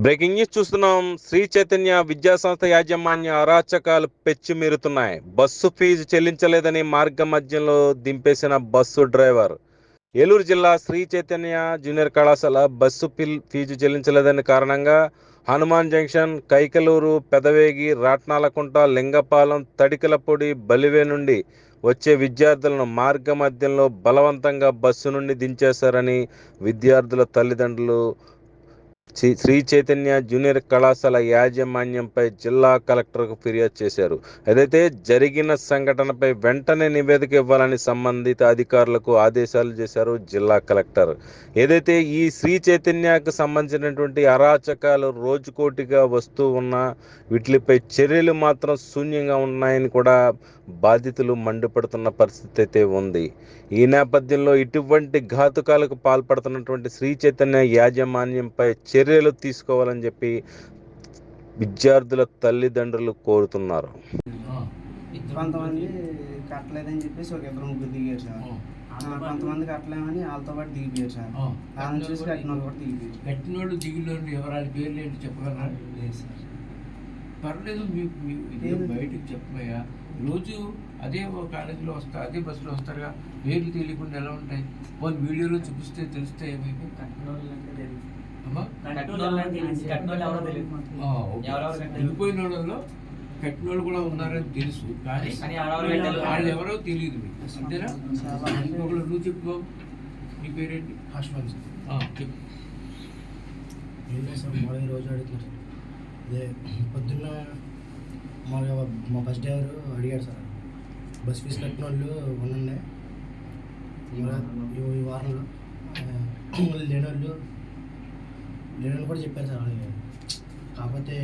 Breaking news చూస్తున్నాం. శ్రీ చైతన్య విద్యాసంస్థ యాజమాన్య అరాచకాలు పెచ్చిమీరుతున్నాయి. బస్సు ఫీజు చెల్లించలేదని మార్గ మధ్యంలో దింపేసిన బస్సు డ్రైవర్. ఏలూరు జిల్లా శ్రీ చైతన్య జూనియర్ కళాశాల బస్సు ఫీజు చెల్లించలేదని కారణంగా హనుమాన్ జంక్షన్, కైకలూరు, పెదవేగి, రాట్నాలకుంట, లింగపాలెం, తడికలపొడి, బలివే నుండి వచ్చే విద్యార్థులను మార్గ మధ్యంలో బలవంతంగా బస్సు నుండి దించేశారని విద్యార్థుల తల్లిదండ్రులు శ్రీ చైతన్య జూనియర్ కళాశాల యాజమాన్యంపై జిల్లా కలెక్టర్కు ఫిర్యాదు చేశారు. ఏదైతే జరిగిన సంఘటనపై వెంటనే నివేదిక ఇవ్వాలని సంబంధిత అధికారులకు ఆదేశాలు చేశారు జిల్లా కలెక్టర్. ఏదైతే ఈ శ్రీ చైతన్యకు సంబంధించినటువంటి అరాచకాలు రోజుకోటిగా వస్తూ ఉన్నా వీటిపై చర్యలు మాత్రం శూన్యంగా ఉన్నాయని కూడా బాధితులు మండిపడుతున్న పరిస్థితి అయితే ఉంది. ఈ నేపథ్యంలో ఇటువంటి ఘాతుకాలకు పాల్పడుతున్నటువంటి శ్రీ చైతన్య యాజమాన్యంపై చర్యలు తీసుకోవాలని చెప్పి విద్యార్థుల తల్లిదండ్రులు కోరుతున్నారు. కొంతమంది కట్టలేదని చెప్పేసి ఒక ఇద్దరు ముగ్గురు దిగారు సార్. కొంతమంది కట్టలేమని వాళ్ళతో పాటు దిగిపోయారు సార్. వాళ్ళని చూసి కట్టిన వాళ్ళు కూడా దిగిపోయారు. కట్టిన వాళ్ళు దిగిన ఎవరాలి పేర్లు ఏంటి చెప్పగలరా? లేదు సార్. పర్లేదు, మీకు బయటకు చెప్పమయ్యా. రోజు అదే కాలేజీలో వస్తా, అదే బస్సులో వస్తారుగా, పేర్లు తెలియకుండా ఎలా ఉంటాయి? వాళ్ళు వీడియోలో చూపిస్తే తెలిస్తే మీకు వెళ్ళిపోయిన వాళ్ళలో కట్టిన వాళ్ళు కూడా ఉన్నారని తెలుసు, కానీ వాళ్ళు ఎవరో తెలియదు మీకు, అంతేనా? ఒకళ్ళు నువ్వు చెప్పు, నీ పేరేంటి? అశ్వన్ సార్. చెప్పు. ఏం లేదు సార్, మామూలుగా రోజు అడుగుతున్నారు. అదే పొద్దున్న మామూలుగా మా బస్ డ్రైవర్ అడిగాడు సార్, బస్ ఫీజు కట్టిన వాళ్ళు ఉన్నాయి ఈ వారంలో, లేనోళ్ళు కూడా చెప్పారు సార్. అలాగే కాకపోతే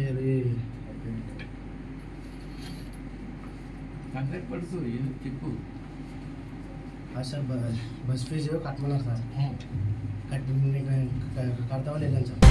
కంగారు పడుతూ చెప్పు. సార్ బస్ ఫీజు కట్టమన్నారు సార్. కడతామని వెళ్ళాను సార్.